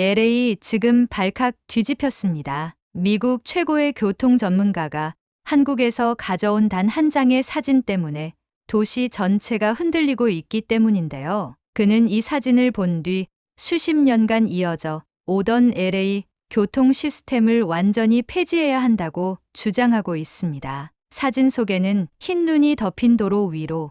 LA 지금 발칵 뒤집혔습니다. 미국 최고의 교통 전문가가 한국에서 가져온 단 한 장의 사진 때문에 도시 전체가 흔들리고 있기 때문인데요. 그는 이 사진을 본 뒤 수십 년간 이어져 오던 LA 교통 시스템을 완전히 폐지해야 한다고 주장하고 있습니다. 사진 속에는 흰 눈이 덮인 도로 위로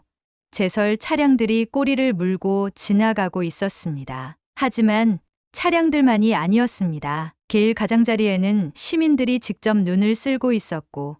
제설 차량들이 꼬리를 물고 지나가고 있었습니다. 하지만 차량들만이 아니었습니다. 길 가장자리에는 시민들이 직접 눈을 쓸고 있었고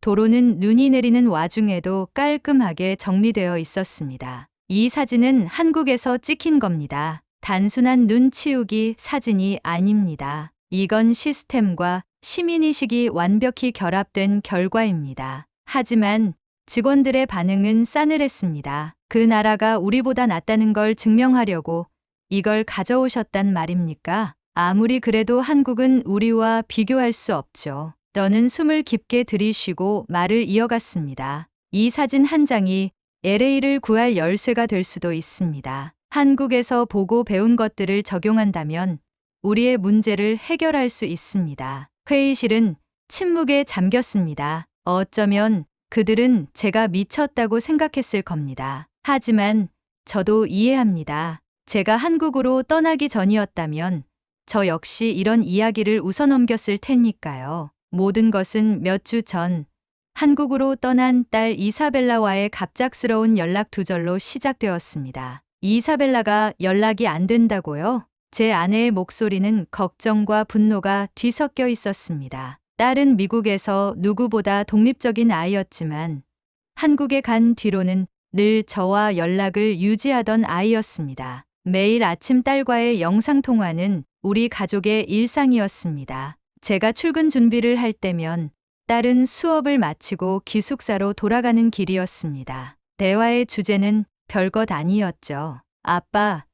도로는 눈이 내리는 와중에도 깔끔하게 정리되어 있었습니다. 이 사진은 한국에서 찍힌 겁니다. 단순한 눈 치우기 사진이 아닙니다. 이건 시스템과 시민의식이 완벽히 결합된 결과입니다. 하지만 직원들의 반응은 싸늘했습니다. 그 나라가 우리보다 낫다는 걸 증명하려고 이걸 가져오셨단 말입니까? 아무리 그래도 한국은 우리와 비교할 수 없죠. 너는 숨을 깊게 들이쉬고 말을 이어갔습니다. 이 사진 한 장이 LA를 구할 열쇠가 될 수도 있습니다. 한국에서 보고 배운 것들을 적용한다면 우리의 문제를 해결할 수 있습니다. 회의실은 침묵에 잠겼습니다. 어쩌면 그들은 제가 미쳤다고 생각했을 겁니다. 하지만 저도 이해합니다. 제가 한국으로 떠나기 전이었다면 저 역시 이런 이야기를 웃어넘겼을 테니까요. 모든 것은 몇 주 전 한국으로 떠난 딸 이사벨라와의 갑작스러운 연락 두절로 시작되었습니다. 이사벨라가 연락이 안 된다고요? 제 아내의 목소리는 걱정과 분노가 뒤섞여 있었습니다. 딸은 미국에서 누구보다 독립적인 아이였지만 한국에 간 뒤로는 늘 저와 연락을 유지하던 아이였습니다. 매일 아침 딸과의 영상통화는 우리 가족의 일상이었습니다. 제가 출근 준비를 할 때면 딸은 수업을 마치고 기숙사로 돌아가는 길이었습니다. 대화의 주제는 별것 아니었죠. 아빠,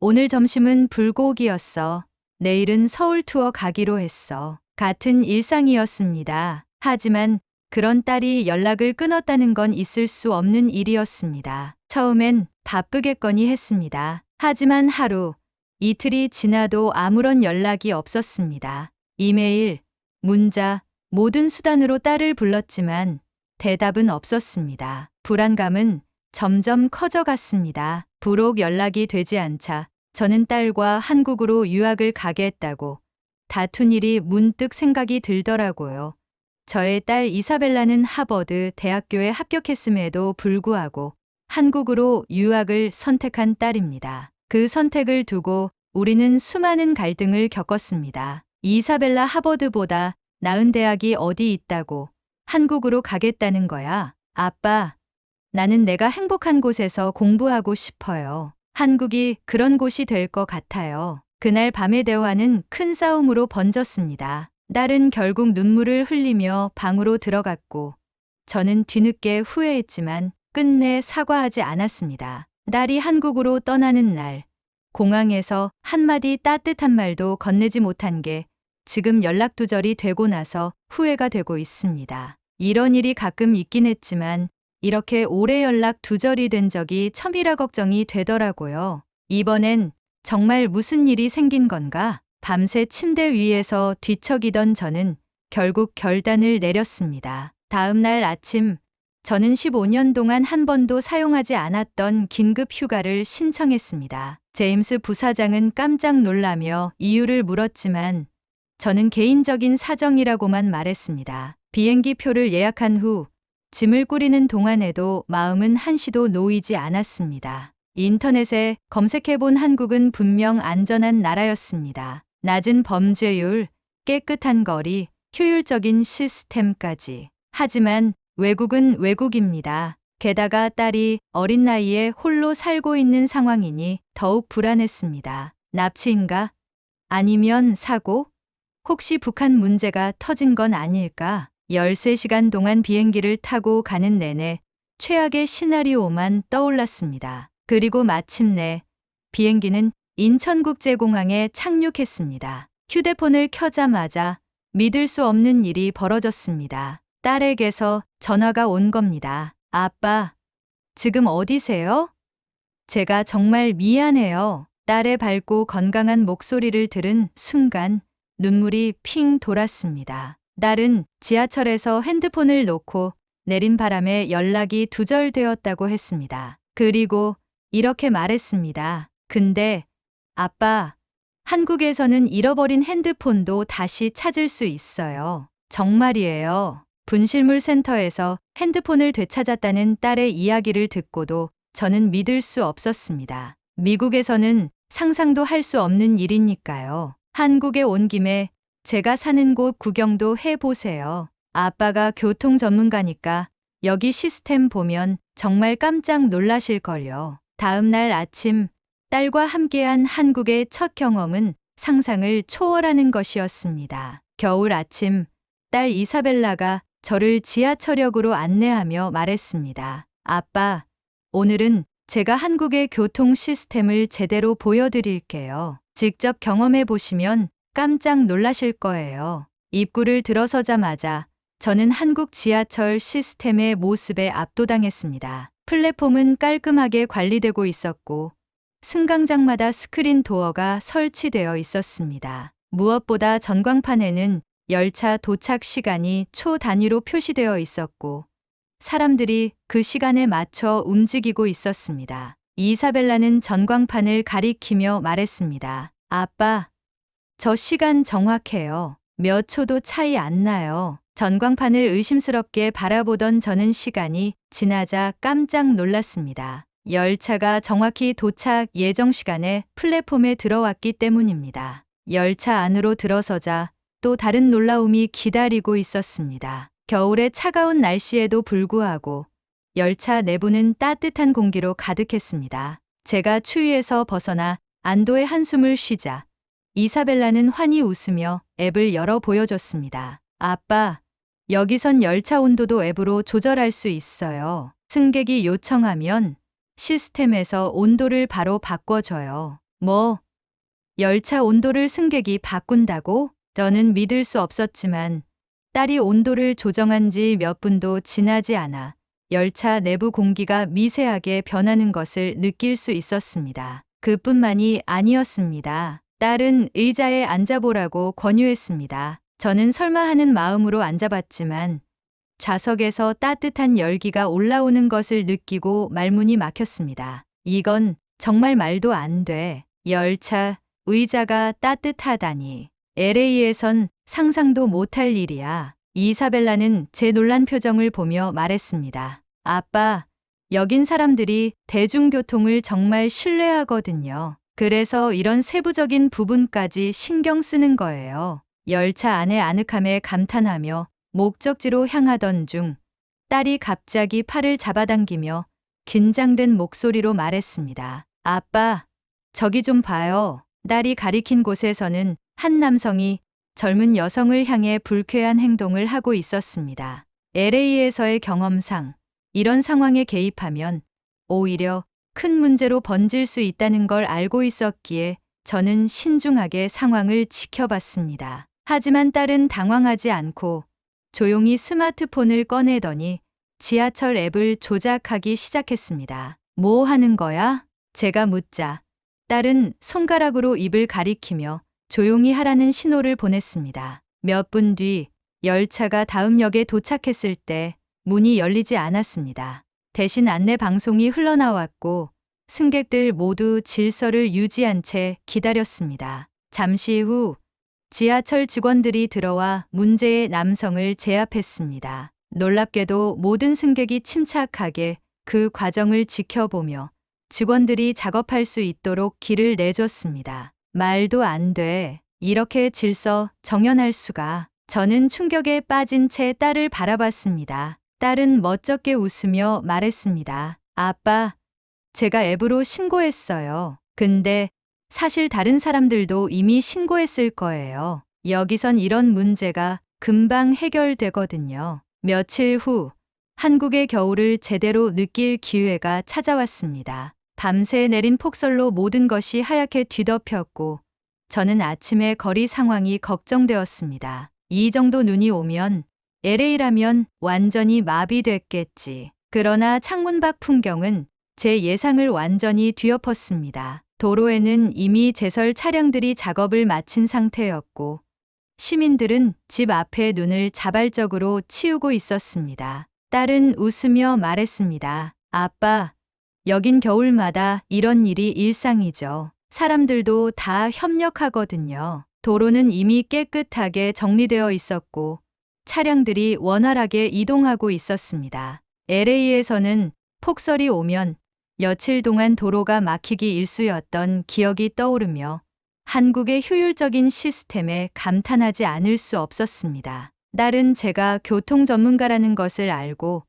오늘 점심은 불고기였어. 내일은 서울 투어 가기로 했어. 같은 일상이었습니다. 하지만 그런 딸이 연락을 끊었다는 건 있을 수 없는 일이었습니다. 처음엔 바쁘겠거니 했습니다. 하지만 하루, 이틀이 지나도 아무런 연락이 없었습니다. 이메일, 문자, 모든 수단으로 딸을 불렀지만 대답은 없었습니다. 불안감은 점점 커져갔습니다. 부록 연락이 되지 않자 저는 딸과 한국으로 유학을 가게 다툰 일이 문득 생각이 들더라고요. 저의 딸 이사벨라는 하버드 대학교에 합격했음에도 불구하고 한국으로 유학을 선택한 딸입니다. 그 선택을 두고 우리는 수많은 갈등을 겪었습니다. 이사벨라 하버드보다 나은 대학이 어디 있다고 한국으로 가겠다는 거야. 아빠, 나는 내가 행복한 곳에서 공부하고 싶어요. 한국이 그런 곳이 될 것 같아요. 그날 밤의 대화는 큰 싸움으로 번졌습니다. 딸은 결국 눈물을 흘리며 방으로 들어갔고 저는 뒤늦게 후회했지만 끝내 사과하지 않았습니다. 딸이 한국으로 떠나는 날 공항에서 한마디 따뜻한 말도 건네지 못한 게 지금 연락두절이 되고 나서 후회가 되고 있습니다. 이런 일이 가끔 있긴 했지만 이렇게 오래 연락 두절이 된 적이 처음이라 걱정이 되더라고요. 이번엔 정말 무슨 일이 생긴 건가? 밤새 침대 위에서 뒤척이던 저는 결국 결단을 내렸습니다. 다음 날 아침 저는 15년 동안 한 번도 사용하지 않았던 긴급 휴가를 신청했습니다. 제임스 부사장은 깜짝 놀라며 이유를 물었지만 저는 개인적인 사정이라고만 말했습니다. 비행기 표를 예약한 후 짐을 꾸리는 동안에도 마음은 한시도 놓이지 않았습니다. 인터넷에 검색해본 한국은 분명 안전한 나라였습니다. 낮은 범죄율, 깨끗한 거리, 효율적인 시스템까지. 하지만 외국은 외국입니다. 게다가 딸이 어린 나이에 홀로 살고 있는 상황이니 더욱 불안했습니다. 납치인가? 아니면 사고? 혹시 북한 문제가 터진 건 아닐까? 13시간 동안 비행기를 타고 가는 내내 최악의 시나리오만 떠올랐습니다. 그리고 마침내 비행기는 인천국제공항에 착륙했습니다. 휴대폰을 켜자마자 믿을 수 없는 일이 벌어졌습니다. 딸에게서 전화가 온 겁니다. 아빠, 지금 어디세요? 제가 정말 미안해요. 딸의 밝고 건강한 목소리를 들은 순간 눈물이 핑 돌았습니다. 딸은 지하철에서 핸드폰을 놓고 내린 바람에 연락이 두절되었다고 했습니다. 그리고 이렇게 말했습니다. 근데 아빠, 한국에서는 잃어버린 핸드폰도 다시 찾을 수 있어요. 정말이에요. 분실물 센터에서 핸드폰을 되찾았다는 딸의 이야기를 듣고도 저는 믿을 수 없었습니다. 미국에서는 상상도 할 수 없는 일이니까요. 한국에 온 김에 제가 사는 곳 구경도 해보세요. 아빠가 교통 전문가니까 여기 시스템 보면 정말 깜짝 놀라실걸요. 다음 날 아침 딸과 함께한 한국의 첫 경험은 상상을 초월하는 것이었습니다. 겨울 아침 딸 이사벨라가 저를 지하철역으로 안내하며 말했습니다. 아빠, 오늘은 제가 한국의 교통 시스템을 제대로 보여드릴게요. 직접 경험해 보시면 깜짝 놀라실 거예요. 입구를 들어서자마자 저는 한국 지하철 시스템의 모습에 압도당했습니다. 플랫폼은 깔끔하게 관리되고 있었고 승강장마다 스크린 도어가 설치되어 있었습니다. 무엇보다 전광판에는 열차 도착 시간이 초 단위로 표시되어 있었고 사람들이 그 시간에 맞춰 움직이고 있었습니다. 이사벨라는 전광판을 가리키며 말했습니다. 아빠, 저 시간 정확해요. 몇 초도 차이 안 나요. 전광판을 의심스럽게 바라보던 저는 시간이 지나자 깜짝 놀랐습니다. 열차가 정확히 도착 예정 시간에 플랫폼에 들어왔기 때문입니다. 열차 안으로 들어서자 또 다른 놀라움이 기다리고 있었습니다. 겨울의 차가운 날씨에도 불구하고 열차 내부는 따뜻한 공기로 가득했습니다. 제가 추위에서 벗어나 안도의 한숨을 쉬자 이사벨라는 환히 웃으며 앱을 열어 보여줬습니다. 아빠, 여기선 열차 온도도 앱으로 조절할 수 있어요. 승객이 요청하면 시스템에서 온도를 바로 바꿔줘요. 뭐, 열차 온도를 승객이 바꾼다고? 저는 믿을 수 없었지만 딸이 온도를 조정한 지 몇 분도 지나지 않아 열차 내부 공기가 미세하게 변하는 것을 느낄 수 있었습니다. 그뿐만이 아니었습니다. 딸은 의자에 앉아보라고 권유했습니다. 저는 설마 하는 마음으로 앉아봤지만 좌석에서 따뜻한 열기가 올라오는 것을 느끼고 말문이 막혔습니다. 이건 정말 말도 안 돼. 열차 의자가 따뜻하다니. LA에선 상상도 못할 일이야. 이사벨라는 제 놀란 표정을 보며 말했습니다. 아빠, 여긴 사람들이 대중교통을 정말 신뢰하거든요. 그래서 이런 세부적인 부분까지 신경 쓰는 거예요. 열차 안의 아늑함에 감탄하며 목적지로 향하던 중 딸이 갑자기 팔을 잡아당기며 긴장된 목소리로 말했습니다. 아빠, 저기 좀 봐요. 딸이 가리킨 곳에서는 한 남성이 젊은 여성을 향해 불쾌한 행동을 하고 있었습니다. LA에서의 경험상 이런 상황에 개입하면 오히려 큰 문제로 번질 수 있다는 걸 알고 있었기에 저는 신중하게 상황을 지켜봤습니다. 하지만 딸은 당황하지 않고 조용히 스마트폰을 꺼내더니 지하철 앱을 조작하기 시작했습니다. 뭐 하는 거야? 제가 묻자 딸은 손가락으로 입을 가리키며 조용히 하라는 신호를 보냈습니다. 몇 분 뒤 열차가 다음 역에 도착했을 때 문이 열리지 않았습니다. 대신 안내 방송이 흘러나왔고 승객들 모두 질서를 유지한 채 기다렸습니다. 잠시 후 지하철 직원들이 들어와 문제의 남성을 제압했습니다. 놀랍게도 모든 승객이 침착하게 그 과정을 지켜보며 직원들이 작업할 수 있도록 길을 내줬습니다. 말도 안 돼. 이렇게 질서 정연할 수가. 저는 충격에 빠진 채 딸을 바라봤습니다. 딸은 멋쩍게 웃으며 말했습니다. 아빠, 제가 앱으로 신고했어요. 근데 사실 다른 사람들도 이미 신고했을 거예요. 여기선 이런 문제가 금방 해결되거든요. 며칠 후 한국의 겨울을 제대로 느낄 기회가 찾아왔습니다. 밤새 내린 폭설로 모든 것이 하얗게 뒤덮였고 저는 아침에 거리 상황이 걱정되었습니다. 이 정도 눈이 오면 LA라면 완전히 마비됐겠지. 그러나 창문 밖 풍경은 제 예상을 완전히 뒤엎었습니다. 도로에는 이미 제설 차량들이 작업을 마친 상태였고 시민들은 집 앞에 눈을 자발적으로 치우고 있었습니다. 딸은 웃으며 말했습니다. 아빠, 여긴 겨울마다 이런 일이 일상이죠. 사람들도 다 협력하거든요. 도로는 이미 깨끗하게 정리되어 있었고 차량들이 원활하게 이동하고 있었습니다. LA에서는 폭설이 오면 며칠 동안 도로가 막히기 일쑤였던 기억이 떠오르며 한국의 효율적인 시스템에 감탄하지 않을 수 없었습니다. 딸은 제가 교통 전문가라는 것을 알고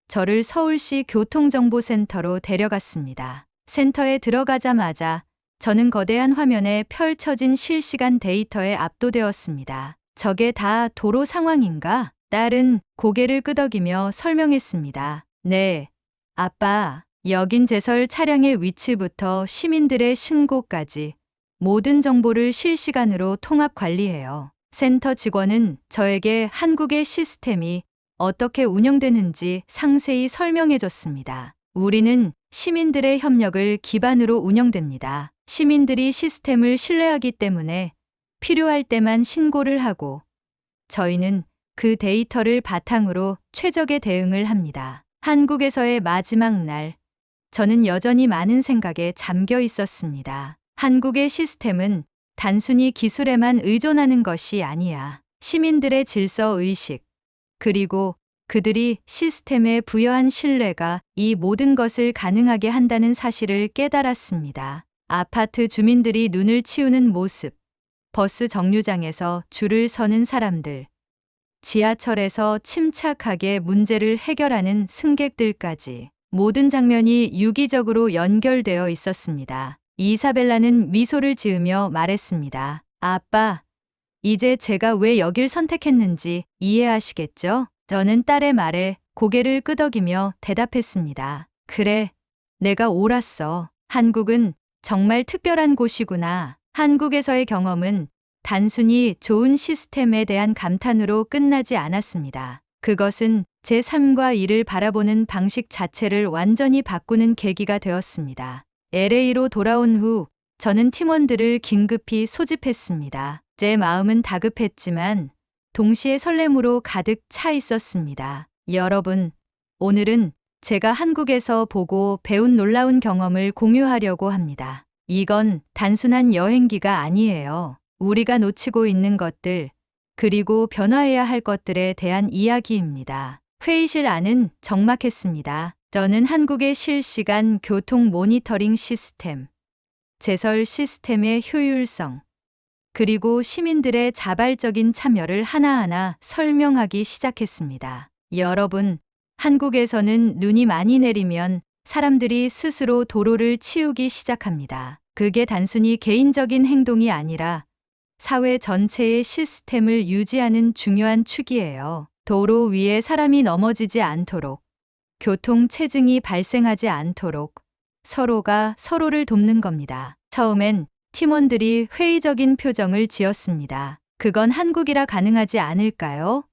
저를 서울시 교통정보센터로 데려갔습니다. 센터에 들어가자마자 저는 거대한 화면에 펼쳐진 실시간 데이터에 압도되었습니다. 저게 다 도로 상황인가? 딸은 고개를 끄덕이며 설명했습니다. 네, 아빠. 여긴 제설 차량의 위치부터 시민들의 신고까지 모든 정보를 실시간으로 통합 관리해요. 센터 직원은 저에게 한국의 시스템이 어떻게 운영되는지 상세히 설명해 줬습니다. 우리는 시민들의 협력을 기반으로 운영됩니다. 시민들이 시스템을 신뢰하기 때문에 필요할 때만 신고를 하고 저희는 그 데이터를 바탕으로 최적의 대응을 합니다. 한국에서의 마지막 날, 저는 여전히 많은 생각에 잠겨 있었습니다. 한국의 시스템은 단순히 기술에만 의존하는 것이 아니야. 시민들의 질서 의식, 그리고 그들이 시스템에 부여한 신뢰가 이 모든 것을 가능하게 한다는 사실을 깨달았습니다. 아파트 주민들이 눈을 치우는 모습, 버스 정류장에서 줄을 서는 사람들, 지하철에서 침착하게 문제를 해결하는 승객들까지 모든 장면이 유기적으로 연결되어 있었습니다. 이사벨라는 미소를 지으며 말했습니다. 아빠, 이제 제가 왜 여길 선택했는지 이해하시겠죠? 저는 딸의 말에 고개를 끄덕이며 대답했습니다. 그래, 내가 옳았어. 한국은 정말 특별한 곳이구나. 한국에서의 경험은 단순히 좋은 시스템에 대한 감탄으로 끝나지 않았습니다. 그것은 제 삶과 일을 바라보는 방식 자체를 완전히 바꾸는 계기가 되었습니다. LA로 돌아온 후 저는 팀원들을 긴급히 소집했습니다. 제 마음은 다급했지만 동시에 설렘으로 가득 차 있었습니다. 여러분, 오늘은 제가 한국에서 보고 배운 놀라운 경험을 공유하려고 합니다. 이건 단순한 여행기가 아니에요. 우리가 놓치고 있는 것들, 그리고 변화해야 할 것들에 대한 이야기입니다. 회의실 안은 적막했습니다. 저는 한국의 실시간 교통 모니터링 시스템, 제설 시스템의 효율성, 그리고 시민들의 자발적인 참여를 하나하나 설명하기 시작했습니다. 여러분, 한국에서는 눈이 많이 내리면 사람들이 스스로 도로를 치우기 시작합니다. 그게 단순히 개인적인 행동이 아니라 사회 전체의 시스템을 유지하는 중요한 축이에요. 도로 위에 사람이 넘어지지 않도록, 교통체증이 발생하지 않도록 서로가 서로를 돕는 겁니다. 처음엔 팀원들이 회의적인 표정을 지었습니다. 그건 한국이라 가능하지 않을까요?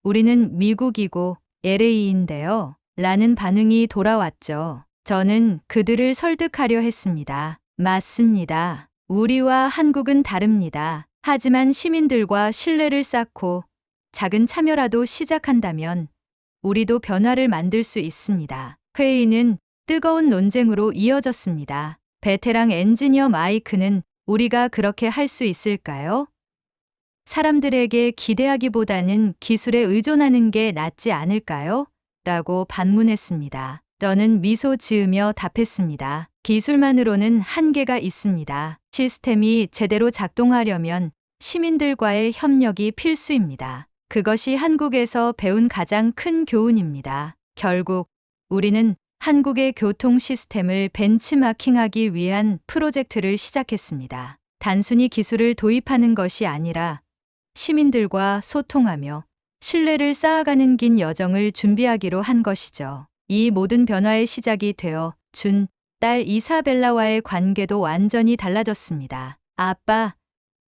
우리는 미국이고 LA인데요. 라는 반응이 돌아왔죠. 저는 그들을 설득하려 했습니다. 맞습니다. 우리와 한국은 다릅니다. 하지만 시민들과 신뢰를 쌓고 작은 참여라도 시작한다면 우리도 변화를 만들 수 있습니다. 회의는 뜨거운 논쟁으로 이어졌습니다. 베테랑 엔지니어 마이크는 우리가 그렇게 할 수 있을까요? 사람들에게 기대하기보다는 기술에 의존하는 게 낫지 않을까요? 라고 반문했습니다. 저는 미소 지으며 답했습니다. 기술만으로는 한계가 있습니다. 시스템이 제대로 작동하려면 시민들과의 협력이 필수입니다. 그것이 한국에서 배운 가장 큰 교훈입니다. 결국 우리는 한국의 교통 시스템을 벤치마킹하기 위한 프로젝트를 시작했습니다. 단순히 기술을 도입하는 것이 아니라 시민들과 소통하며 신뢰를 쌓아가는 긴 여정을 준비하기로 한 것이죠. 이 모든 변화의 시작이 되어 준 딸 이사벨라와의 관계도 완전히 달라졌습니다. 아빠,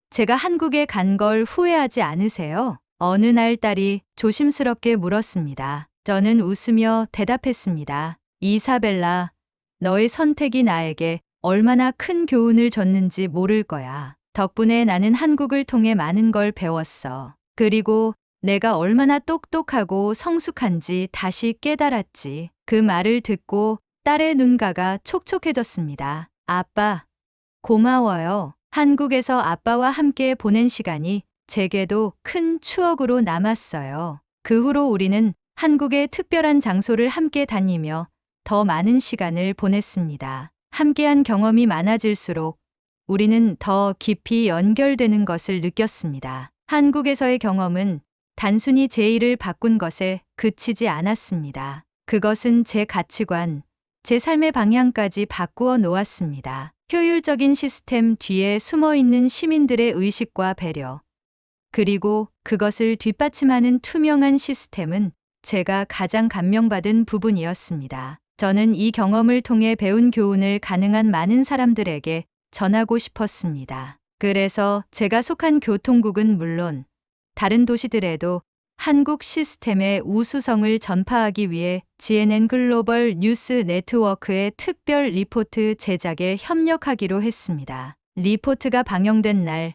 제가 한국에 간 걸 후회하지 않으세요? 어느 날 딸이 조심스럽게 물었습니다. 저는 웃으며 대답했습니다. 이사벨라, 너의 선택이 나에게 얼마나 큰 교훈을 줬는지 모를 거야. 덕분에 나는 한국을 통해 많은 걸 배웠어. 그리고 내가 얼마나 똑똑하고 성숙한지 다시 깨달았지. 그 말을 듣고 딸의 눈가가 촉촉해졌습니다. 아빠, 고마워요. 한국에서 아빠와 함께 보낸 시간이 제게도 큰 추억으로 남았어요. 그 후로 우리는 한국의 특별한 장소를 함께 다니며 더 많은 시간을 보냈습니다. 함께한 경험이 많아질수록 우리는 더 깊이 연결되는 것을 느꼈습니다. 한국에서의 경험은 단순히 제 일을 바꾼 것에 그치지 않았습니다. 그것은 제 가치관, 제 삶의 방향까지 바꾸어 놓았습니다. 효율적인 시스템 뒤에 숨어 있는 시민들의 의식과 배려, 그리고 그것을 뒷받침하는 투명한 시스템은 제가 가장 감명받은 부분이었습니다. 저는 이 경험을 통해 배운 교훈을 가능한 많은 사람들에게 전하고 싶었습니다. 그래서 제가 속한 교통국은 물론 다른 도시들에도 한국 시스템의 우수성을 전파하기 위해 CNN 글로벌 뉴스 네트워크의 특별 리포트 제작에 협력하기로 했습니다. 리포트가 방영된 날,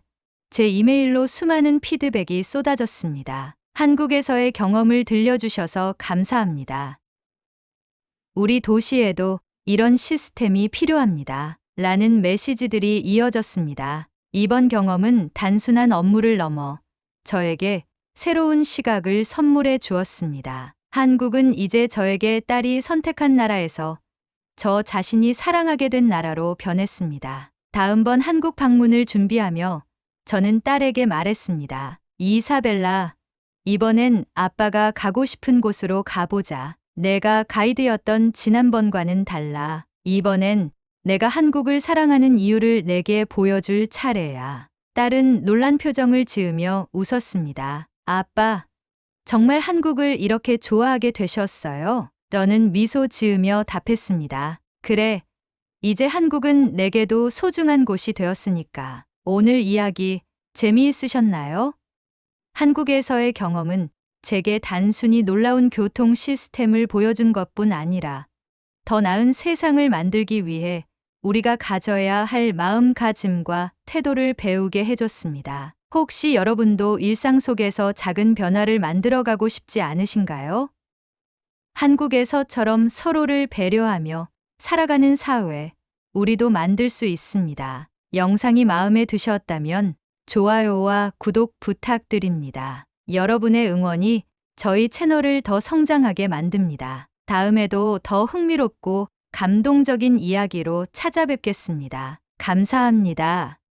제 이메일로 수많은 피드백이 쏟아졌습니다. 한국에서의 경험을 들려주셔서 감사합니다. 우리 도시에도 이런 시스템이 필요합니다. 라는 메시지들이 이어졌습니다. 이번 경험은 단순한 업무를 넘어 저에게 새로운 시각을 선물해 주었습니다. 한국은 이제 저에게 딸이 선택한 나라에서 저 자신이 사랑하게 된 나라로 변했습니다. 다음번 한국 방문을 준비하며 저는 딸에게 말했습니다. 이사벨라, 이번엔 아빠가 가고 싶은 곳으로 가보자. 내가 가이드였던 지난번과는 달라. 이번엔 내가 한국을 사랑하는 이유를 내게 보여줄 차례야. 딸은 놀란 표정을 지으며 웃었습니다. 아빠, 정말 한국을 이렇게 좋아하게 되셨어요? 저는 미소 지으며 답했습니다. 그래, 이제 한국은 내게도 소중한 곳이 되었으니까. 오늘 이야기 재미있으셨나요? 한국에서의 경험은 제게 단순히 놀라운 교통 시스템을 보여준 것뿐 아니라 더 나은 세상을 만들기 위해 우리가 가져야 할 마음가짐과 태도를 배우게 해줬습니다. 혹시 여러분도 일상 속에서 작은 변화를 만들어가고 싶지 않으신가요? 한국에서처럼 서로를 배려하며 살아가는 사회, 우리도 만들 수 있습니다. 영상이 마음에 드셨다면 좋아요와 구독 부탁드립니다. 여러분의 응원이 저희 채널을 더 성장하게 만듭니다. 다음에도 더 흥미롭고 감동적인 이야기로 찾아뵙겠습니다. 감사합니다.